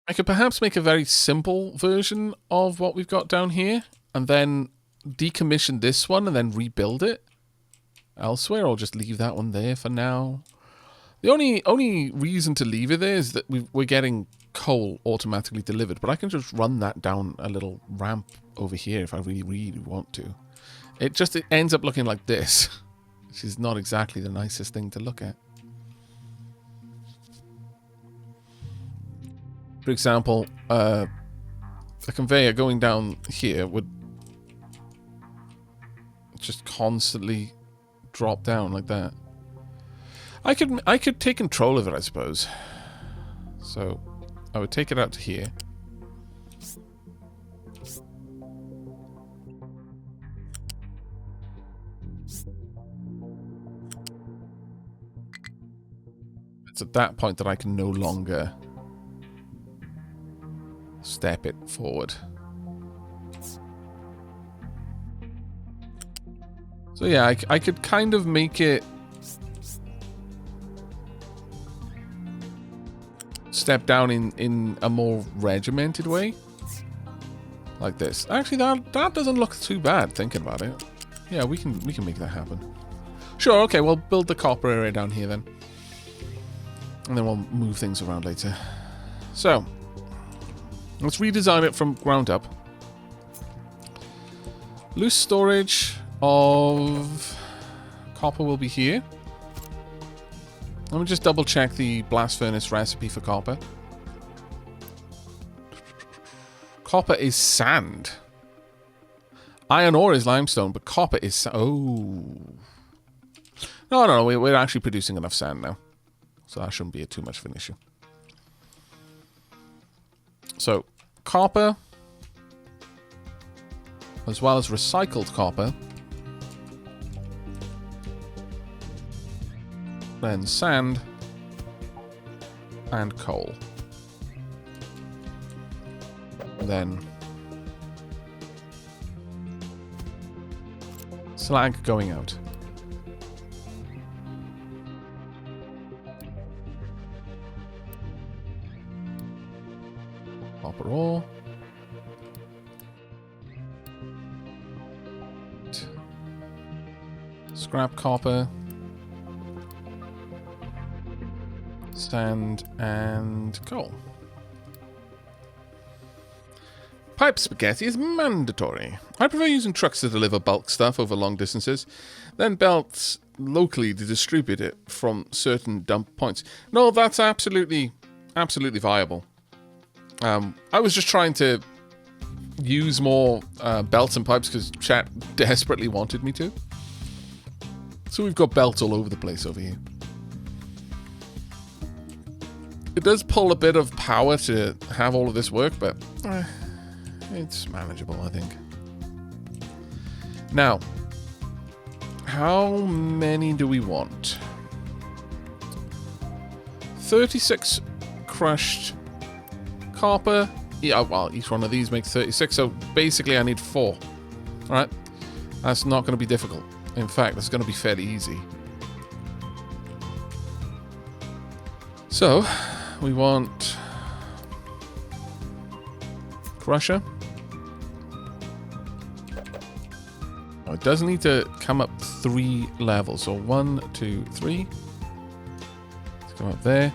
I could perhaps make a very simple version of what we've got down here, and then decommission this one and then rebuild it elsewhere, or just leave that one there for now. The only reason to leave it there is that we're getting coal automatically delivered, but I can just run that down a little ramp over here if I really, really want to. It ends up looking like this, which is not exactly the nicest thing to look at. For example, a conveyor going down here would just constantly drop down like that. I could take control of it, I suppose. So I would take it out to here. It's at that point that I can no longer step it forward. So yeah, I could kind of make it step down in a more regimented way. Like this. Actually, that doesn't look too bad, thinking about it. Yeah, we can make that happen. Sure, okay, we'll build the copper area down here then. And then we'll move things around later. So, let's redesign it from ground up. Loose storage of copper will be here. Let me just double check the blast furnace recipe for copper. Copper is sand. Iron ore is limestone, but copper is... Oh. No, we're actually producing enough sand now. So that shouldn't be too much of an issue. So, copper, as well as recycled copper. Then sand and coal. Then slag going out. Copper ore. Scrap copper. Sand and coal. Pipe spaghetti is mandatory. I prefer using trucks to deliver bulk stuff over long distances, then belts locally to distribute it from certain dump points. No, that's absolutely viable. I was just trying to use more belts and pipes because chat desperately wanted me to. So we've got belts all over the place over here. It does pull a bit of power to have all of this work, but it's manageable, I think. Now, how many do we want? 36 crushed copper. Yeah, well, each one of these makes 36, so basically I need 4. Alright? That's not going to be difficult. In fact, that's going to be fairly easy. So, we want crusher. Oh, it does need to come up 3 levels. So 1, 2, 3. Let's come up there.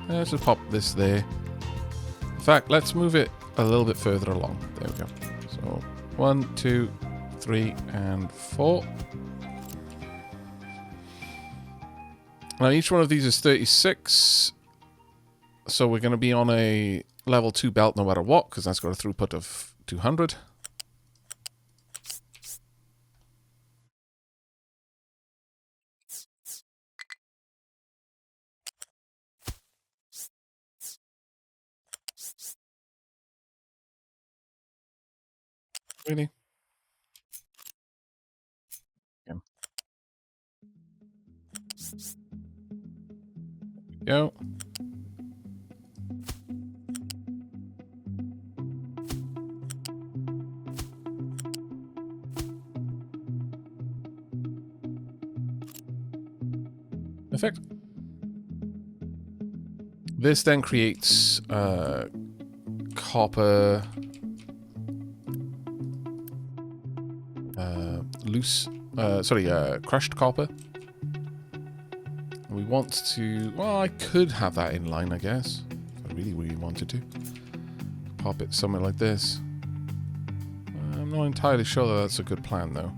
Let's just pop this there. In fact, let's move it a little bit further along. There we go. So 1, 2, 3, and 4. Now each one of these is 36. So we're going to be on a level 2 belt no matter what, because that's got a throughput of 200. Really? Yeah. Go. Perfect. This then creates copper crushed copper. We want to, well, I could have that in line, I guess, if I really wanted to. Pop it somewhere like this. I'm not entirely sure that that's a good plan, though.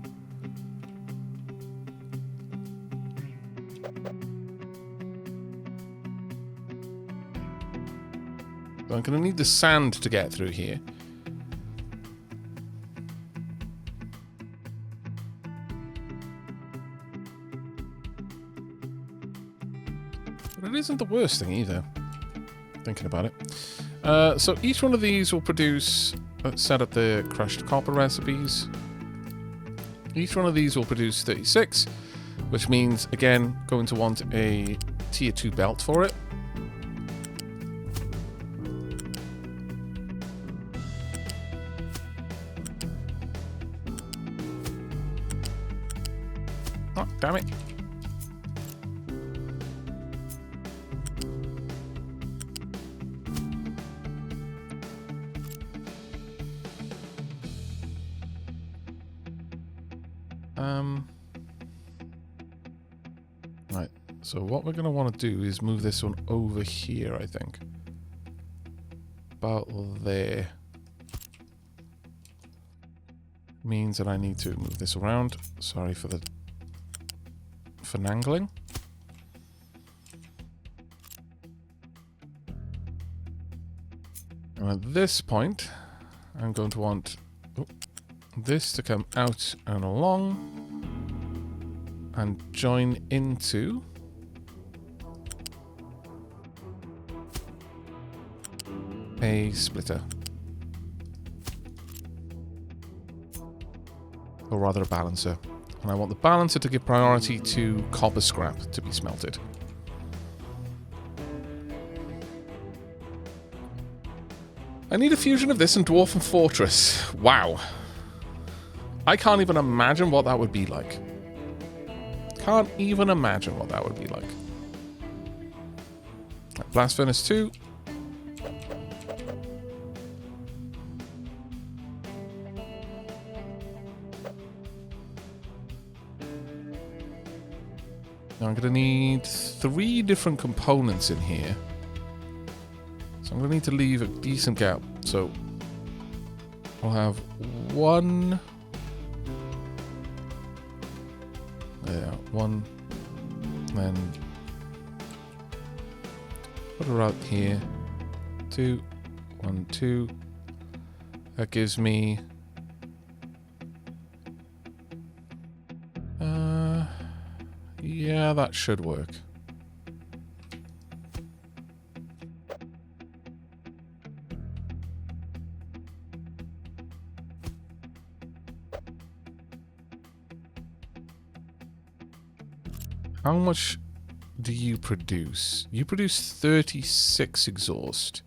So I'm going to need the sand to get through here. But it isn't the worst thing either, thinking about it. So each one of these will produce, let's set up the crushed copper recipes. Each one of these will produce 36, which means, again, going to want a tier 2 belt for it. Oh, damn it. Right, so what we're going to want to do is move this one over here, I think. About there. Means that I need to move this around. Sorry for the finagling. And at this point, I'm going to want this to come out and along and join into a splitter. Or rather a balancer. And I want the balancer to give priority to copper scrap to be smelted. I need a fusion of this and Dwarfen Fortress. Wow. I can't even imagine what that would be like. Can't even imagine what that would be like. Blast Furnace 2. Now I'm going to need 3 different components in here. So I'm going to need to leave a decent gap. So I'll have 1... Yeah, 1. Then put her out here. 2. 1, 2. That gives me... yeah, that should work. How much do you produce? You produce 36 exhaust.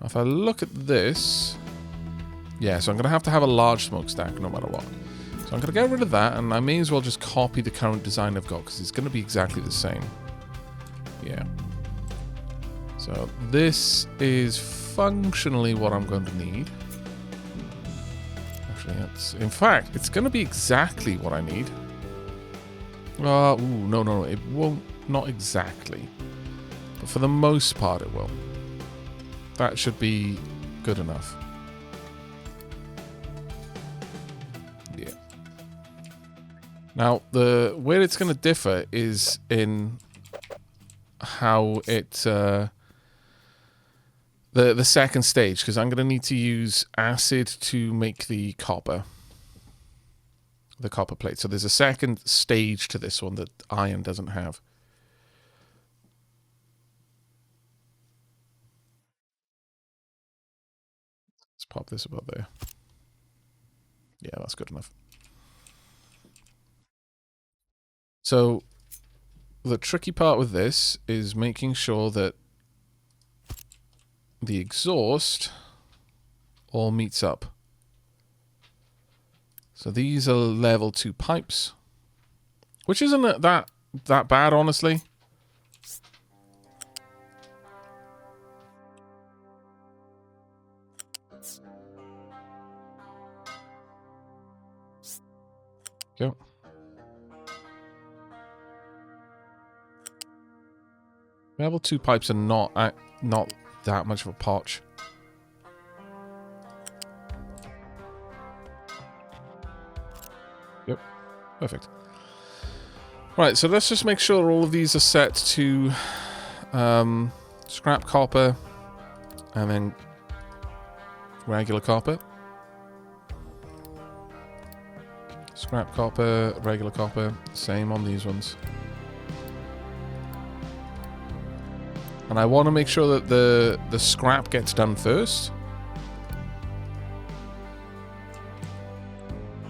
Now, if I look at this... yeah, so I'm going to have a large smokestack no matter what. So I'm going to get rid of that, and I may as well just copy the current design I've got, because it's going to be exactly the same. Yeah. So this is functionally what I'm going to need. Actually, in fact, it's going to be exactly what I need. No, it won't, not exactly. But for the most part, it will. That should be good enough. Yeah. Now, where it's going to differ is in how it... the second stage, because I'm going to need to use acid to make the copper plate. So there's a second stage to this one that iron doesn't have. Let's pop this above there. Yeah, that's good enough. So the tricky part with this is making sure that the exhaust all meets up. So these are level 2 pipes, which isn't that bad, honestly. Level 2 pipes are not that much of a potch. Yep, perfect. Right, so let's just make sure all of these are set to scrap copper and then regular copper. Scrap copper, regular copper, same on these ones. And I want to make sure that the scrap gets done first,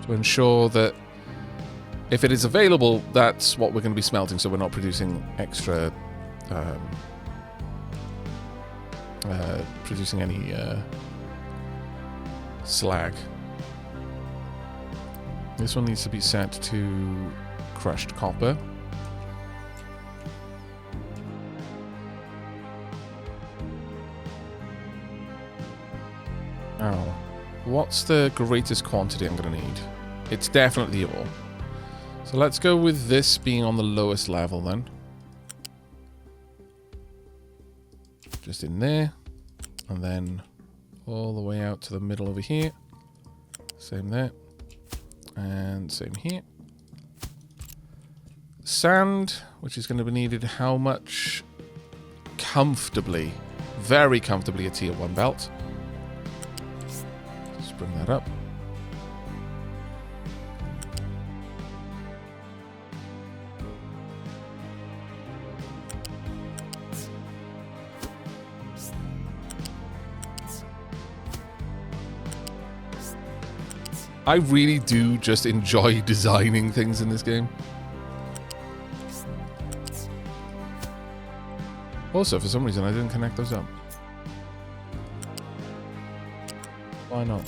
to ensure that if it is available, that's what we're going to be smelting, so we're not producing extra, producing any slag. This one needs to be set to crushed copper. Oh, what's the greatest quantity I'm going to need? It's definitely ore. So let's go with this being on the lowest level then. Just in there. And then all the way out to the middle over here. Same there. And same here. Sand, which is going to be needed how much? Comfortably. Very comfortably a tier 1 belt. Let's bring that up. I really do just enjoy designing things in this game. Also, for some reason, I didn't connect those up. Why not?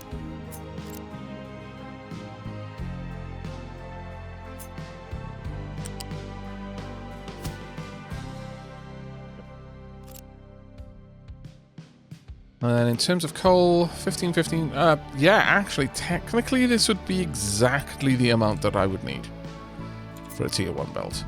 And then in terms of coal, 15, 15. Yeah, actually, technically, this would be exactly the amount that I would need for a tier 1 belt.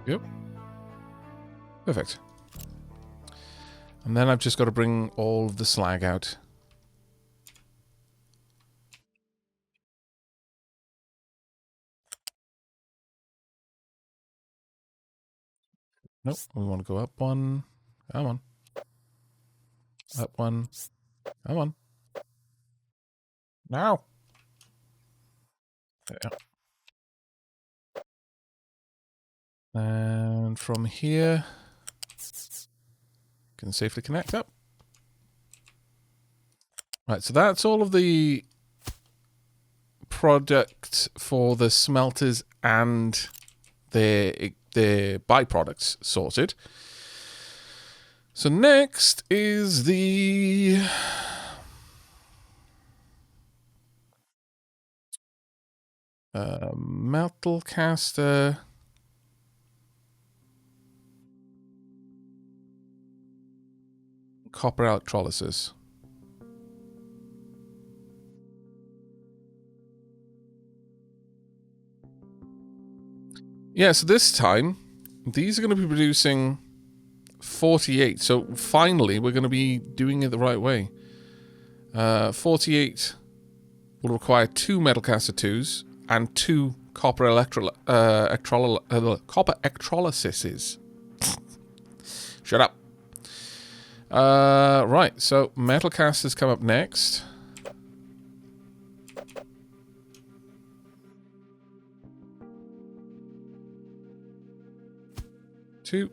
Yep. Perfect. And then I've just got to bring all of the slag out. Nope, we want to go up one. Come on. Up one. Come on. Now. There. And from here, can safely connect up. Right, so that's all of the product for the smelters and their byproducts sorted. So next is the metal caster. Copper electrolysis. Yeah, so this time, these are going to be producing 48. So finally, we're going to be doing it the right way. 48 will require 2 metal caster 2s and 2 copper electrolyses. Shut up. Right, so metal casters come up next. Two.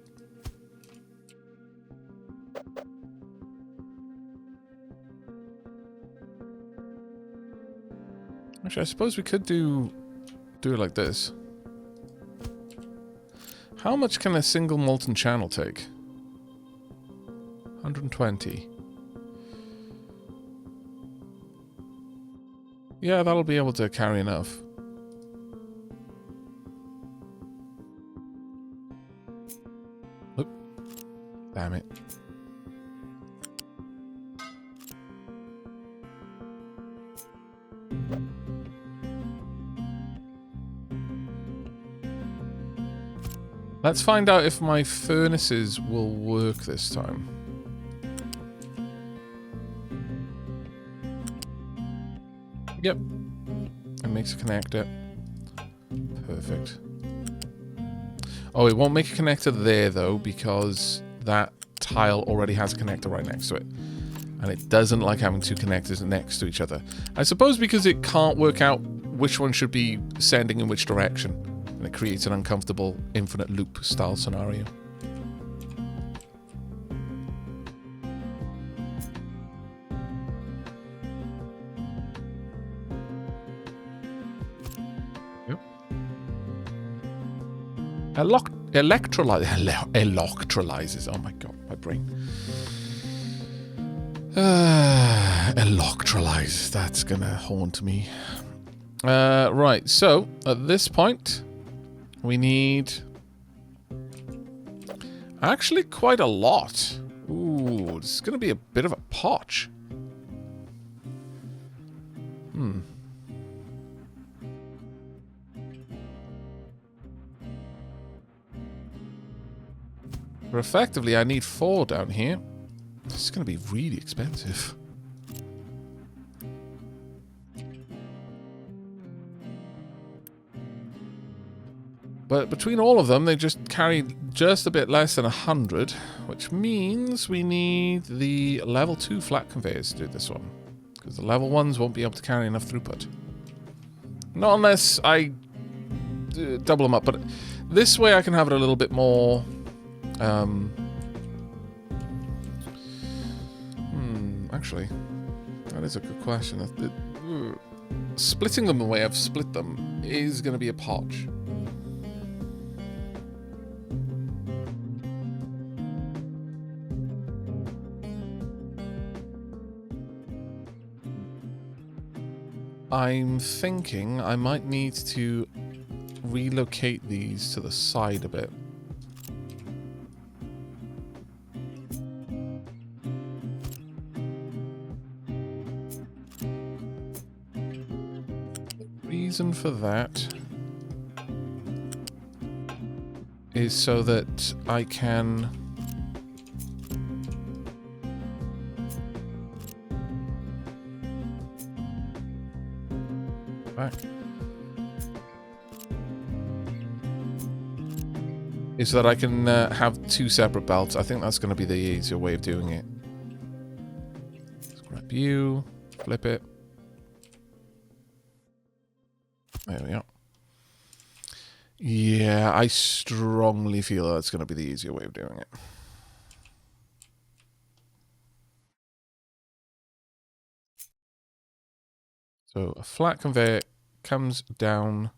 Actually, I suppose we could do it like this. How much can a single molten channel take? 120. Yeah, that'll be able to carry enough. Oop. Damn it. Let's find out if my furnaces will work this time. Yep. It makes a connector. Perfect. Oh, it won't make a connector there, though, because that tile already has a connector right next to it. And it doesn't like having two connectors next to each other. I suppose because it can't work out which one should be sending in which direction. And it creates an uncomfortable infinite loop style scenario. Yep. Electrolyzes. Oh my god, my brain. Electrolyzes. That's gonna haunt me. Right, so at this point, we need actually quite a lot. Ooh, this is going to be a bit of a potch. But effectively, I need 4 down here. This is going to be really expensive. But between all of them, they just carry just a bit less than 100, which means we need the level 2 flat conveyors to do this one. Because the level 1s won't be able to carry enough throughput. Not unless I double them up, but this way I can have it a little bit more... actually, that is a good question. Splitting them the way I've split them is going to be a potch. I'm thinking I might need to relocate these to the side a bit. Reason for that is so that I can is that I can have 2 separate belts. I think that's going to be the easier way of doing it. Let's grab you, flip it. There we go. Yeah, I strongly feel that's going to be the easier way of doing it. So a flat conveyor comes down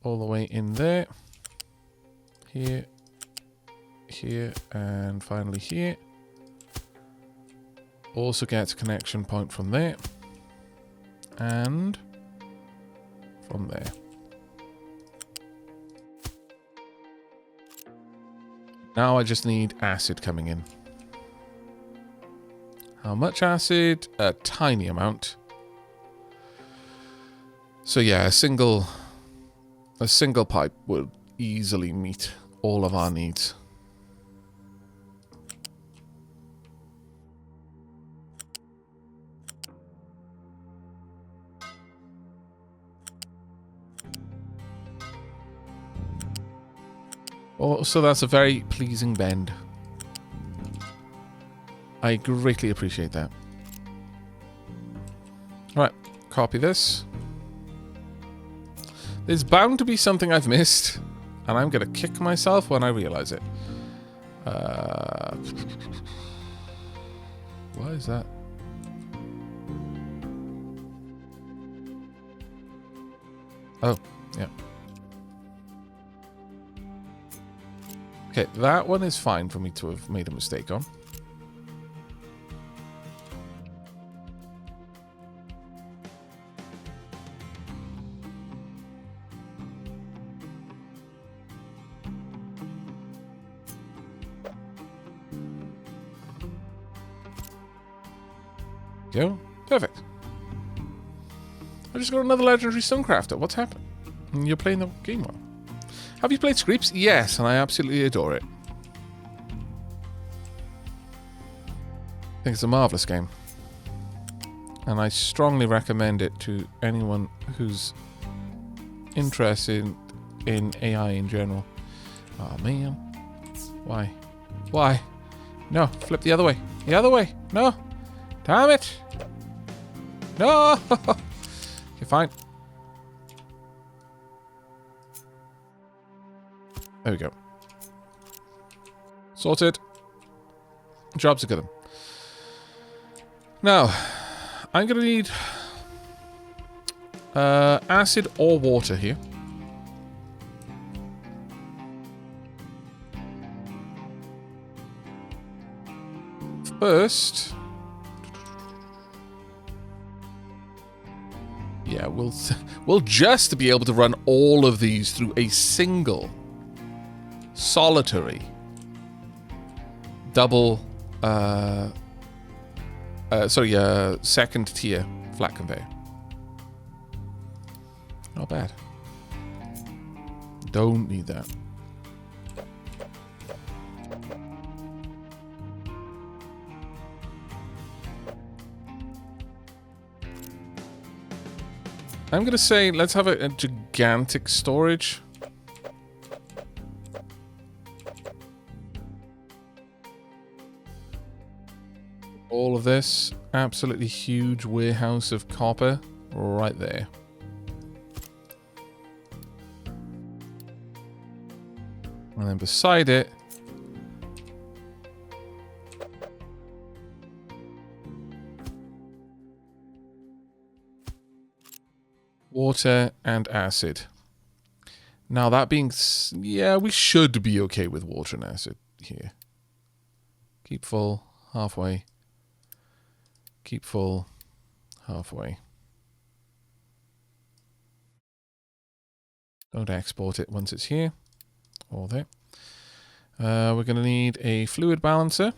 all the way in there. Here, here, and finally here. Also gets a connection point from there. And from there. Now I just need acid coming in. How much acid? A tiny amount. So yeah, a single pipe would easily meet all of our needs. Oh, so that's a very pleasing bend. I greatly appreciate that. Right, copy this. There's bound to be something I've missed, and I'm going to kick myself when I realize it. What is that? Oh, yeah. Okay, that one is fine for me to have made a mistake on. Go. Perfect. I just got another legendary Stonecrafter. What's happened? You're playing the game well. Have you played Screeps? Yes, and I absolutely adore it. I think it's a marvelous game. And I strongly recommend it to anyone who's interested in AI in general. Oh, man. Why? Why? No, flip the other way. The other way. No. Damn it. No. You're fine. There we go. Sorted. Jobs are good. Now, I'm going to need acid or water here. First, yeah, we'll just be able to run all of these through a single solitary double second tier flat conveyor. Not bad. Don't need that. I'm going to say let's have a gigantic storage. All of this absolutely huge warehouse of copper right there. And then beside it, water and acid. Now that being, yeah, we should be okay with water and acid here. Keep full, halfway. Keep full, halfway. Don't export it once it's here. Or there. We're going to need a fluid balancer.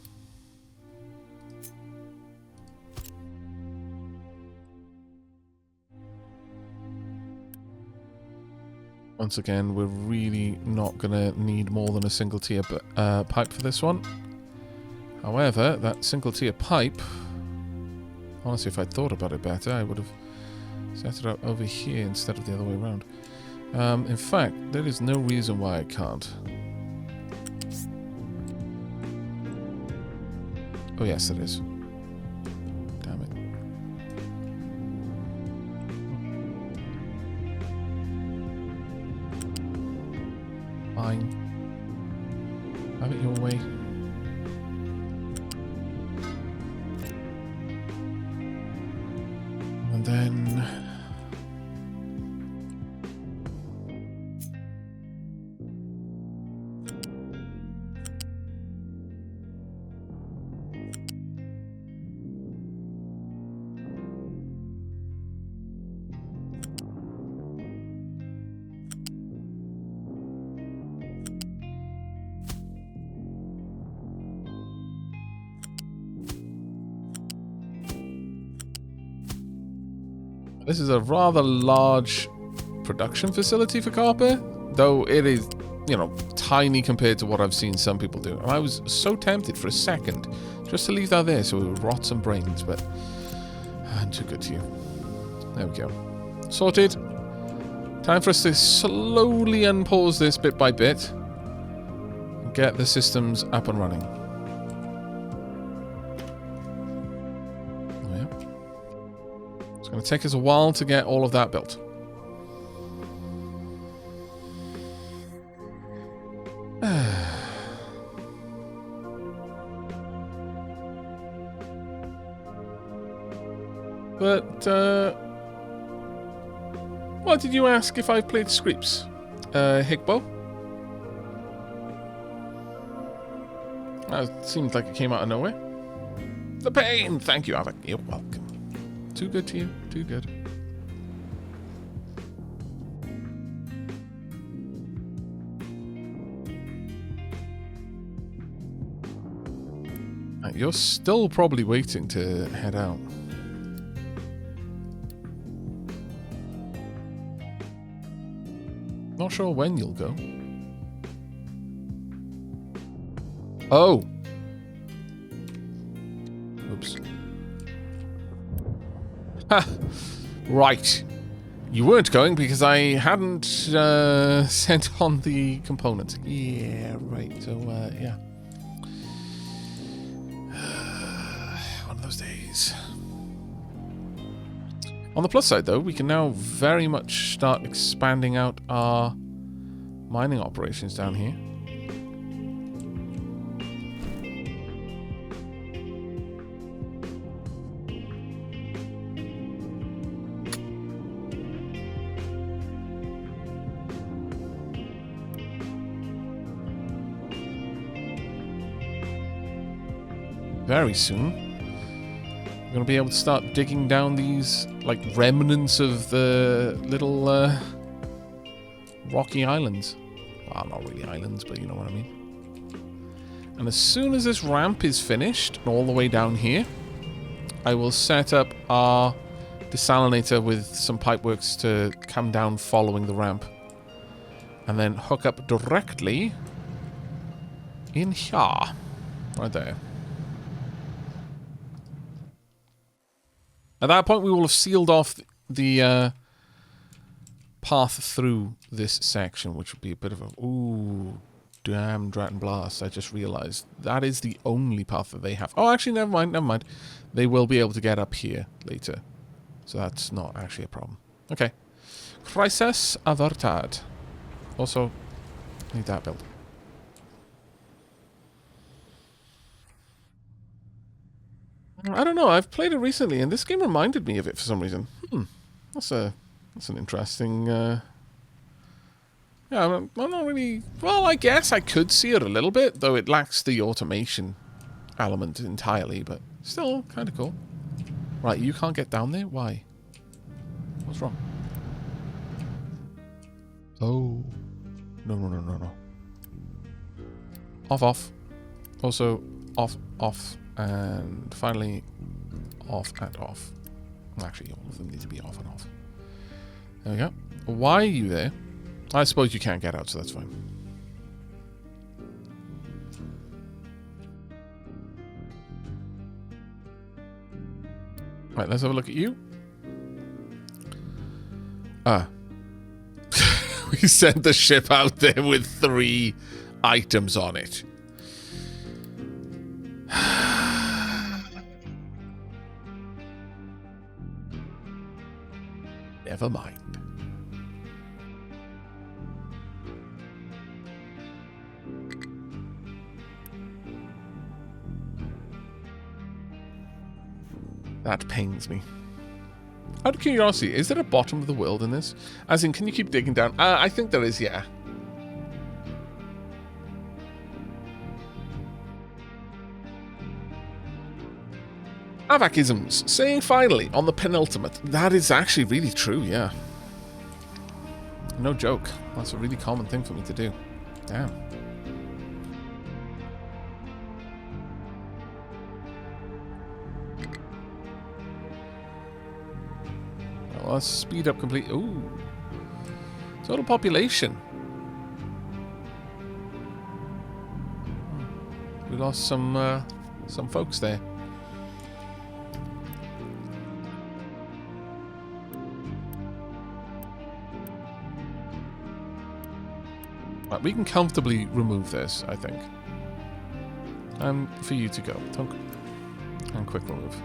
Once again, we're really not going to need more than a single tier pipe for this one. However, that single tier pipe, honestly, if I'd thought about it better, I would have set it up over here instead of the other way around. In fact, there is no reason why I can't. Oh yes, there is. Damn it. Fine. Have it your way. And then... This is a rather large production facility for copper, though it is, you know, tiny compared to what I've seen some people do. And I was so tempted for a second just to leave that there so it would rot some brains, but I'm too good to you. There we go. Sorted. Time for us to slowly unpause this bit by bit and get the systems up and running. It's going to take us a while to get all of that built. But, what did you ask if I've played Screeps, Higbo? That seems like it came out of nowhere. The pain! Thank you, Aavak. You're welcome. Too good to you. Too good. You're still probably waiting to head out. Not sure when you'll go. Oh! Oops. Ha! Right. You weren't going because I hadn't sent on the components. Yeah, right. So, yeah. One of those days. On the plus side, though, we can now very much start expanding out our mining operations down here. Very soon, we're going to be able to start digging down these, like, remnants of the little rocky islands. Well, not really islands, but you know what I mean. And as soon as this ramp is finished, all the way down here, I will set up our desalinator with some pipeworks to come down following the ramp. And then hook up directly in here. Right there. At that point, we will have sealed off the path through this section, which would be a bit of a... Ooh, damn Dratton Blast. I just realized that is the only path that they have. Oh, actually, never mind, never mind. They will be able to get up here later. So that's not actually a problem. Okay. Crisis averted. Also, need that built. I don't know. I've played it recently, and this game reminded me of it for some reason. That's an interesting. Yeah, I'm not really. Well, I guess I could see it a little bit, though it lacks the automation element entirely. But still, kind of cool. Right, you can't get down there. Why? What's wrong? Oh, no. Off. Also, off. And finally, off and off. Actually, all of them need to be off and off. There we go. Why are you there? I suppose you can't get out, so that's fine. Right, let's have a look at you. We sent the ship out there with 3 items on it. Never mind. That pains me. Out of curiosity, is there a bottom of the world in this? As in, can you keep digging down? I think there is, yeah. Aavakisms, saying finally on the penultimate. That is actually really true, yeah. No joke. That's a really common thing for me to do. Damn. Well, let's speed up complete. Ooh. Total population. We lost some folks there. Right, we can comfortably remove this, I think. And for you to go. And quick remove.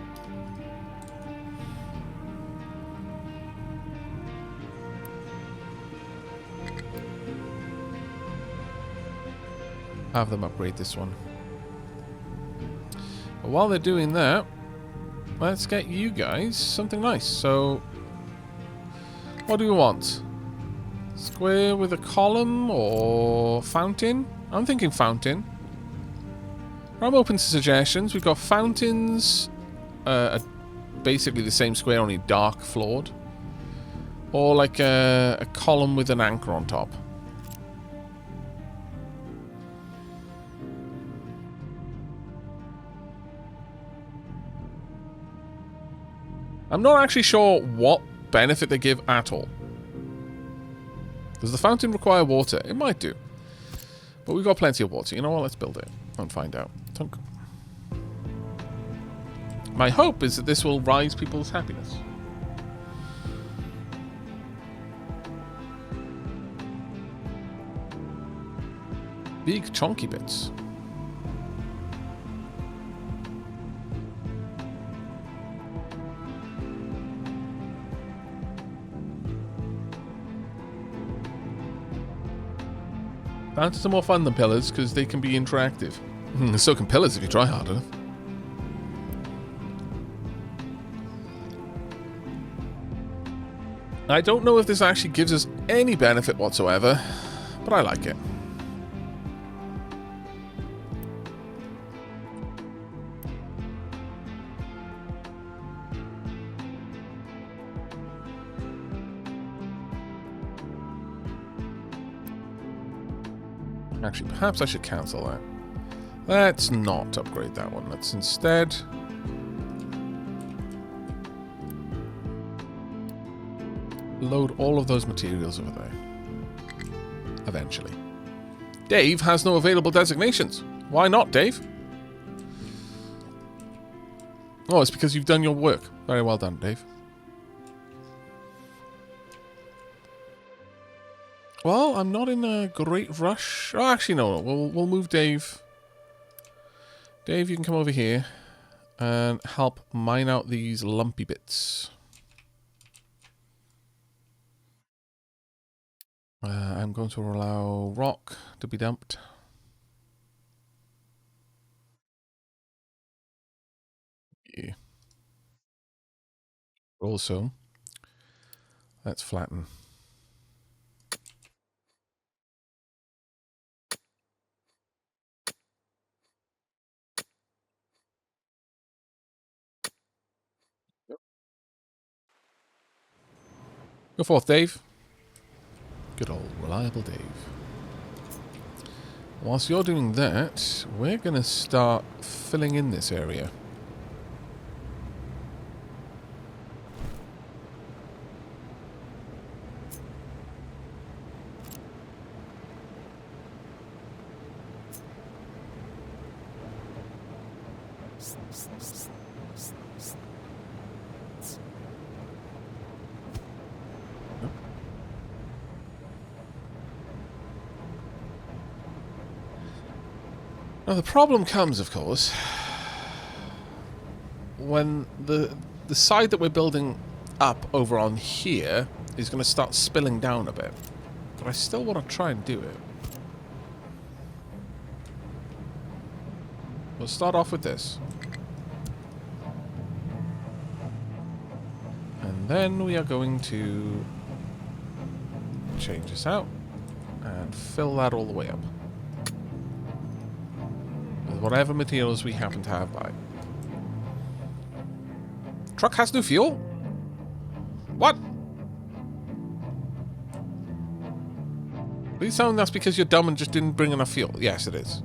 Have them upgrade this one. But while they're doing that, let's get you guys something nice. So, what do you want? Square with a column or fountain? I'm thinking fountain. I'm open to suggestions. We've got fountains, basically the same square, only dark floored. Or like a column with an anchor on top. I'm not actually sure what benefit they give at all. Does the fountain require water? It might do. But we've got plenty of water. You know what? Let's build it and find out. Tunk. My hope is that this will rise people's happiness. Big chunky bits. Fountains are more fun than pillars because they can be interactive. So can pillars if you try hard enough. I don't know if this actually gives us any benefit whatsoever, but I like it. Actually, perhaps I should cancel that. Let's not upgrade that one. Let's instead... load all of those materials over there. Eventually. Dave has no available designations. Why not, Dave? Oh, it's because you've done your work. Very well done, Dave. Well, I'm not in a great rush. Oh, actually, no. We'll move Dave. Dave, you can come over here and help mine out these lumpy bits. I'm going to allow rock to be dumped. Yeah. Also, let's flatten. Go forth, Dave. Good old reliable Dave. Whilst you're doing that, we're going to start filling in this area. Now the problem comes, of course, when the side that we're building up over on here is going to start spilling down a bit. But I still want to try and do it. We'll start off with this. And then we are going to change this out and fill that all the way up. Whatever materials we happen to have by. Truck has no fuel? What? Please tell me that's because you're dumb and just didn't bring enough fuel. Yes, it is.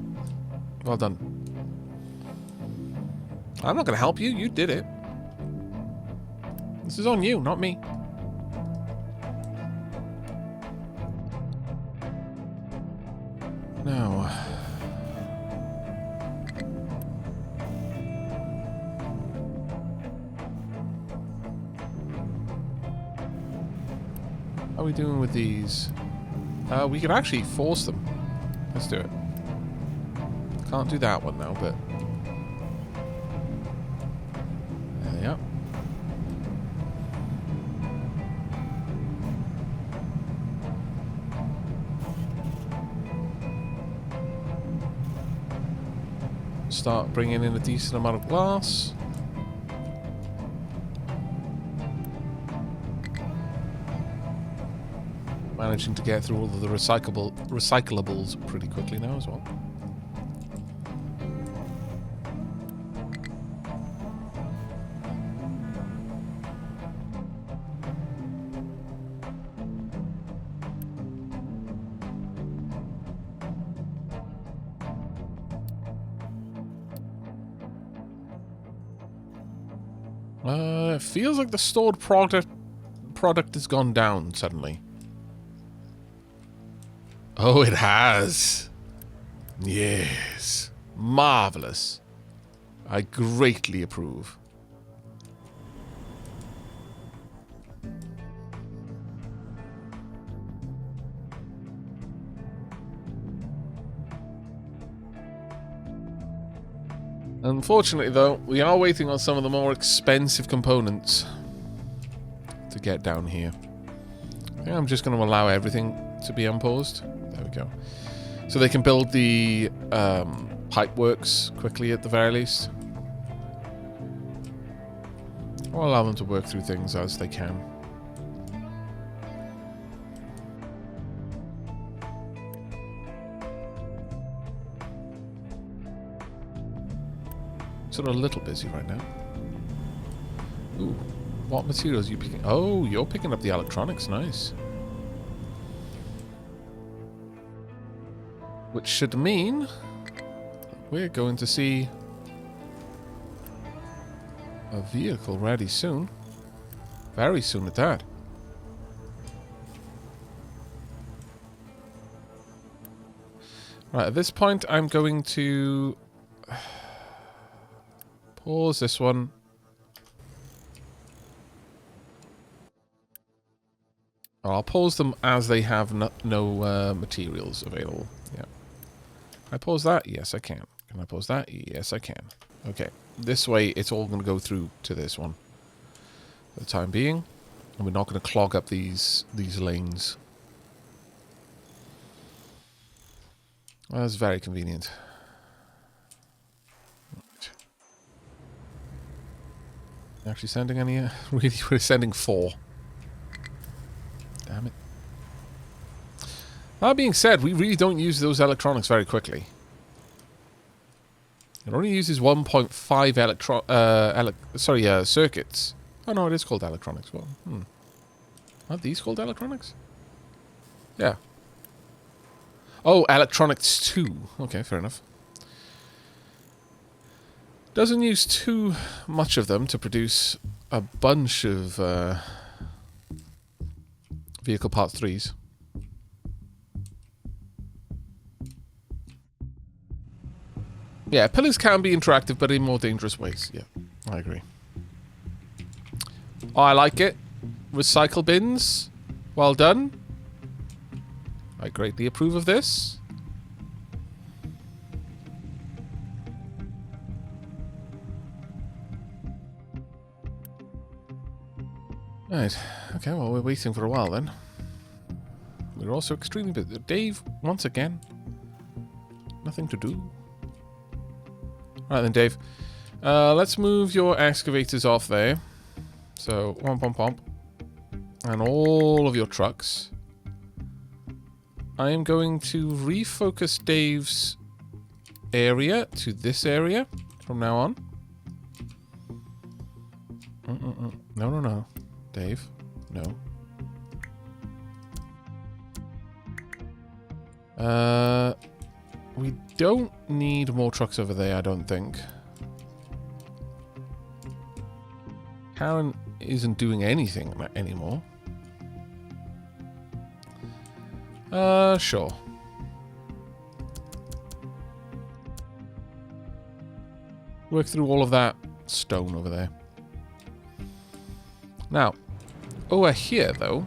Well done. I'm not going to help you. You did it. This is on you, not me. Now... how are we doing with these? We could actually force them. Let's do it. Can't do that one now, but... there they are. Start bringing in a decent amount of glass. Managing to get through all of the recyclables pretty quickly now as well. It feels like the stored product has gone down suddenly. Oh, it has. Yes. Marvelous. I greatly approve. Unfortunately, though, we are waiting on some of the more expensive components to get down here. I think I'm just going to allow everything to be unpaused. There we go. So they can build the pipeworks quickly at the very least. Or allow them to work through things as they can. Sort of a little busy right now. Ooh, what materials are you picking? Oh, you're picking up the electronics. Nice. Which should mean we're going to see a vehicle ready soon. Very soon at that. Right, at this point I'm going to pause this one. I'll pause them as they have no materials available. Yeah. Can I pause that? Yes, I can. Can I pause that? Yes, I can. Okay. This way, it's all going to go through to this one for the time being. And we're not going to clog up these lanes. Well, that's very convenient. Right. Actually sending any? Really, we're sending 4. Damn it. That being said, we really don't use those electronics very quickly. It only uses 1.5 circuits. Oh no, it is called electronics. Well, Aren't these called electronics? Yeah. Oh, electronics 2. Okay, fair enough. Doesn't use too much of them to produce a bunch of vehicle part 3s. Yeah, pillars can be interactive, but in more dangerous ways. Yeah, I agree. Oh, I like it. Recycle bins. Well done. I greatly approve of this. Right. Okay, well, we're waiting for a while then. We're also extremely busy. Dave, once again. Nothing to do. Right then, Dave. Let's move your excavators off there. So, pomp. And all of your trucks. I am going to refocus Dave's area to this area from now on. No. Dave, no. We don't need more trucks over there, I don't think. Karen isn't doing anything anymore. Sure. Work through all of that stone over there. Now, over here, though,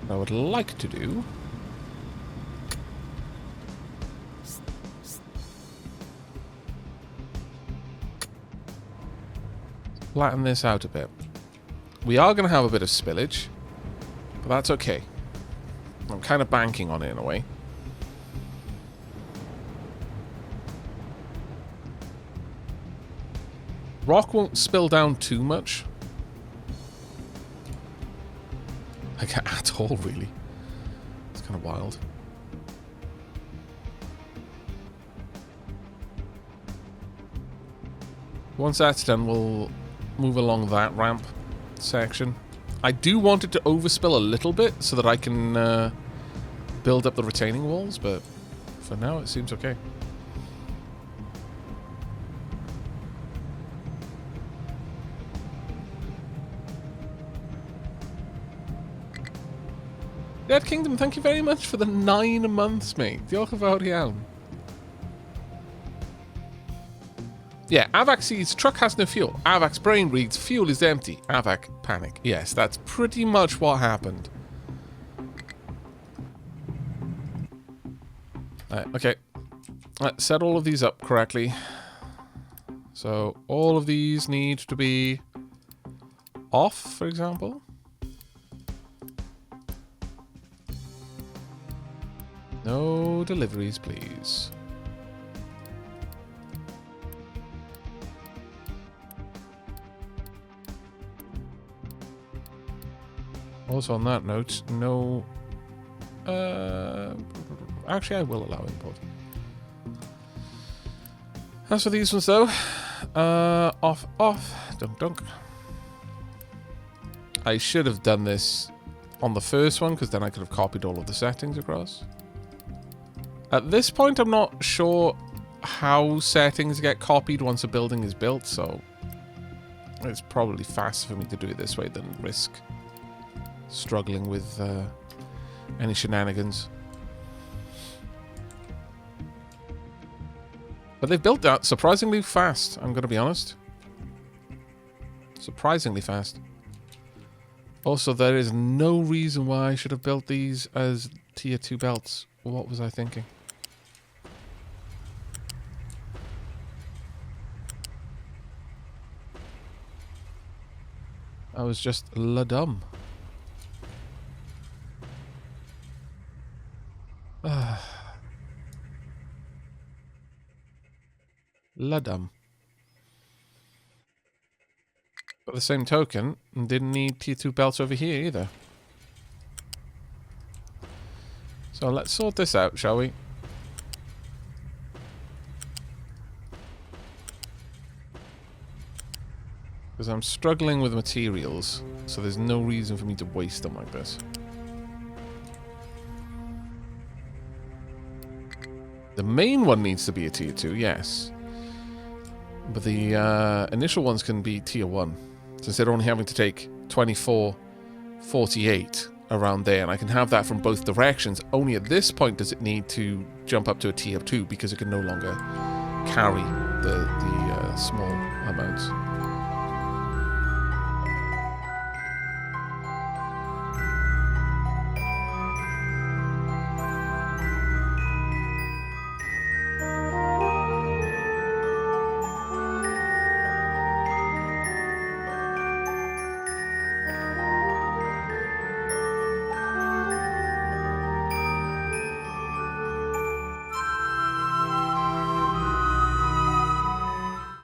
what I would like to do flatten this out a bit. We are going to have a bit of spillage, but that's okay. I'm kind of banking on it in a way. Rock won't spill down too much. Like, at all, really. It's kind of wild. Once that's done, we'll move along that ramp section. I do want it to overspill a little bit so that I can build up the retaining walls, but for For now, it seems okay. Dead Kingdom, thank you very much for the 9 months, mate. Diolch yn fawr iawn. Yeah, Aavak sees truck has no fuel. Aavak's brain reads fuel is empty. Aavak panic. Yes, that's pretty much what happened. Okay. Let's set all of these up correctly. So all of these need to be off, for example. No deliveries, please. Also on that note, no... actually, I will allow import. As for these ones, though, off, dunk, dunk. I should have done this on the first one, because then I could have copied all of the settings across. At this point, I'm not sure how settings get copied once a building is built, so it's probably faster for me to do it this way than risk struggling with any shenanigans. But they've built that surprisingly fast, I'm going to be honest. Surprisingly fast. Also, there is no reason why I should have built these as tier 2 belts. What was I thinking? I was just la dumb. La dumb. But the same token, didn't need tier 2 belts over here either. So let's sort this out, shall we? Because I'm struggling with materials, so there's no reason for me to waste them like this. The main one needs to be a tier 2, yes. But the initial ones can be tier 1. Since they're only having to take 24, 48 around there. And I can have that from both directions. Only at this point does it need to jump up to a tier 2 because it can no longer carry the small amounts.